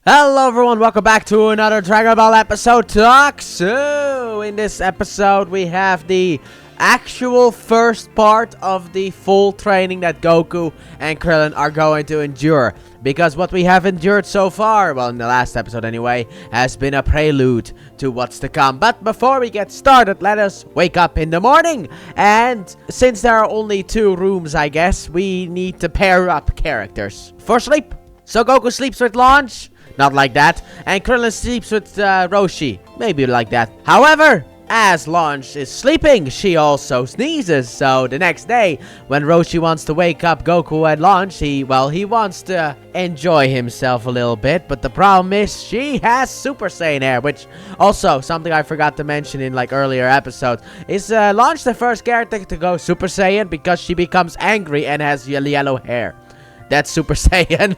Hello everyone, welcome back to another Dragon Ball episode talk. So, in this episode we have the actual first part of the full training that Goku and Krillin are going to endure. Because what we have endured so far, well in the last episode anyway, has been a prelude to what's to come. But before we get started, let us wake up in the morning. And since there are only two rooms, I guess, we need to pair up characters for sleep. So Goku sleeps with Launch. Not like that. And Krillin sleeps with Roshi. Maybe like that. However, as Launch is sleeping, she also sneezes. So the next day, when Roshi wants to wake up Goku and Launch, he wants to enjoy himself a little bit. But the problem is, she has Super Saiyan hair. Which also, something I forgot to mention in like earlier episodes. Is Launch the first character to go Super Saiyan? Because she becomes angry and has yellow hair. That's Super Saiyan.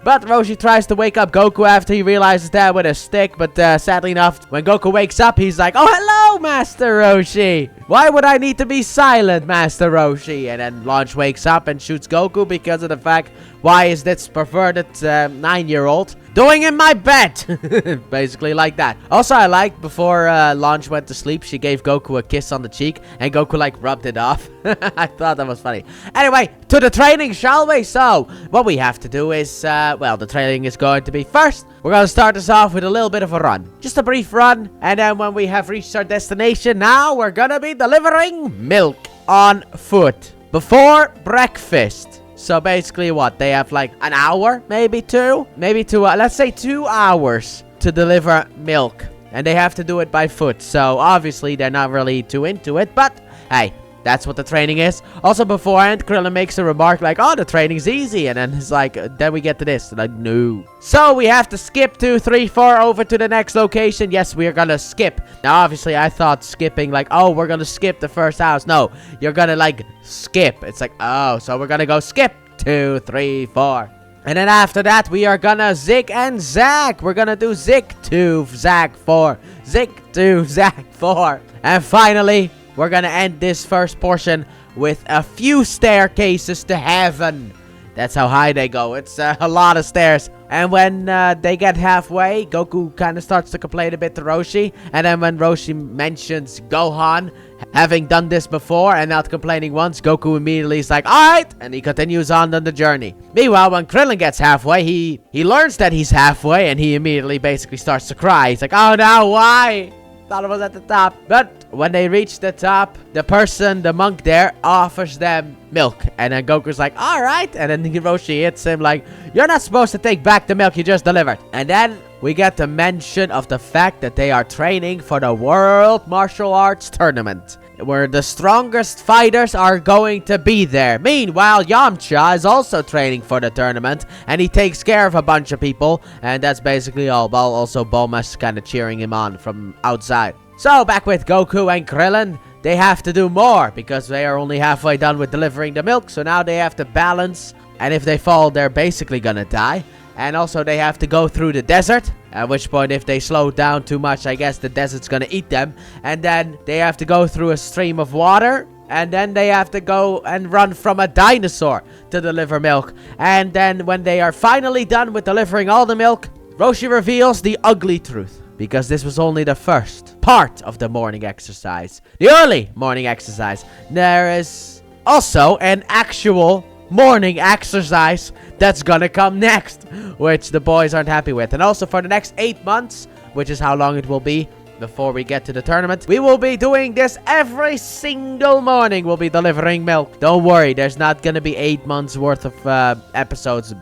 But Roshi tries to wake up Goku after he realizes that with a stick. But sadly enough, when Goku wakes up, he's like, "Oh, hello, Master Roshi. Why would I need to be silent, Master Roshi?" And then Launch wakes up and shoots Goku because of the fact, why is this perverted 9-year-old doing in my bed? Basically like that. Also, I liked before Launch went to sleep, she gave Goku a kiss on the cheek. And Goku like rubbed it off. I thought that was funny. Anyway, to the training, shall we? So, what we have to do is, well, the training is going to be first. We're going to start this off with a little bit of a run. Just a brief run. And then when we have reached our destination, now we're going to be delivering milk on foot before breakfast. So basically what? They have like an hour, maybe two, let's say 2 hours to deliver milk. And they have to do it by foot. So obviously they're not really too into it, but hey, that's what the training is. Also beforehand, Krillin makes a remark like, "Oh, the training's easy." And then he's like, then we get to this. Like, no. So we have to skip 2, 3, 4 over to the next location. Yes, we are gonna skip. Now, obviously, I thought skipping like, oh, we're gonna skip the first house. No, you're gonna like skip. It's like, oh, so we're gonna go skip 2, 3, 4. And then after that, we are gonna zig and zag. We're gonna do zig 2, zag 4. Zig 2, zag 4. And finally, we're gonna end this first portion with a few staircases to heaven. That's how high they go. It's a lot of stairs. And when they get halfway, Goku kind of starts to complain a bit to Roshi. And then when Roshi mentions Gohan having done this before and not complaining once, Goku immediately is like, "Alright!" And he continues on the journey. Meanwhile, when Krillin gets halfway, he learns that he's halfway and he immediately basically starts to cry. He's like, "Oh no, why? Thought it was at the top." But when they reach the top, the monk there, offers them milk. And then Goku's like, "Alright." And then Hiroshi hits him like, "You're not supposed to take back the milk you just delivered." And then we get the mention of the fact that they are training for the World Martial Arts Tournament, where the strongest fighters are going to be there. Meanwhile, Yamcha is also training for the tournament, and he takes care of a bunch of people, and that's basically all. While also Bulma's kind of cheering him on from outside. So, back with Goku and Krillin, they have to do more, because they are only halfway done with delivering the milk, so now they have to balance, and if they fall, they're basically gonna die. And also, they have to go through the desert. At which point, if they slow down too much, I guess the desert's gonna eat them. And then they have to go through a stream of water. And then they have to go and run from a dinosaur to deliver milk. And then when they are finally done with delivering all the milk, Roshi reveals the ugly truth. Because this was only the first part of the morning exercise. The early morning exercise. There is also an actual morning exercise that's gonna come next, which the boys aren't happy with. And also for the next 8 months, which is how long it will be before we get to the tournament, we will be doing this every single morning. We'll be delivering milk. Don't worry, there's not gonna be 8 months worth of episodes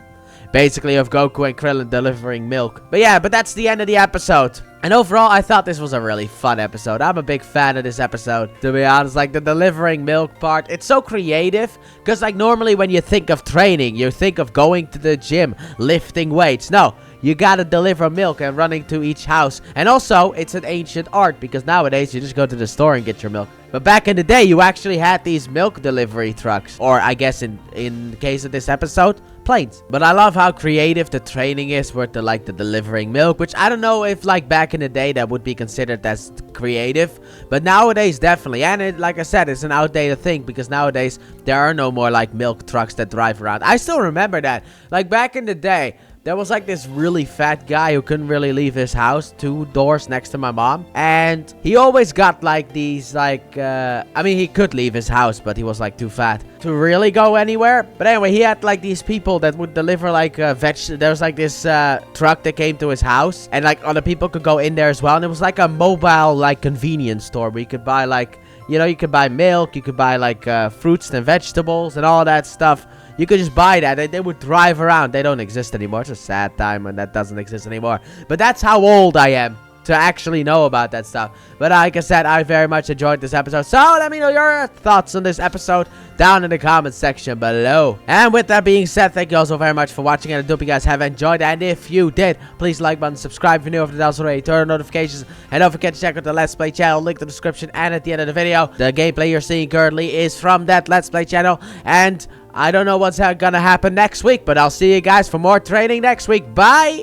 basically of Goku and Krillin delivering milk. But yeah, but that's the end of the episode. And overall, I thought this was a really fun episode. I'm a big fan of this episode, to be honest. Like, the delivering milk part, it's so creative. Because, like, normally when you think of training, you think of going to the gym, lifting weights. No, you gotta deliver milk and running to each house. And also, it's an ancient art, because nowadays, you just go to the store and get your milk. But back in the day, you actually had these milk delivery trucks. Or, I guess, in the case of this episode, planes. But I love how creative the training is with the delivering milk, which I don't know if like back in the day that would be considered as creative, but nowadays definitely. And it, like I said, it's an outdated thing because nowadays there are no more like milk trucks that drive around. I still remember that like back in the day there was like this really fat guy who couldn't really leave his house 2 doors next to my mom. And he always got like these like, I mean, he could leave his house, but he was like too fat to really go anywhere. But anyway, he had like these people that would deliver like there was like this truck that came to his house, and like other people could go in there as well. And it was like a mobile like convenience store where you could buy like, you know, you could buy milk, you could buy like fruits and vegetables and all that stuff. You could just buy that, and they would drive around. They don't exist anymore. It's a sad time when that doesn't exist anymore. But that's how old I am to actually know about that stuff. But like I said, I very much enjoyed this episode. So let me know your thoughts on this episode down in the comment section below. And with that being said, thank you all so very much for watching, and I hope you guys have enjoyed. And if you did, please like button, subscribe if you're new, if that's already, turn on notifications, and don't forget to check out the Let's Play channel, link in the description and at the end of the video. The gameplay you're seeing currently is from that Let's Play channel, and I don't know what's gonna happen next week, but I'll see you guys for more training next week. Bye!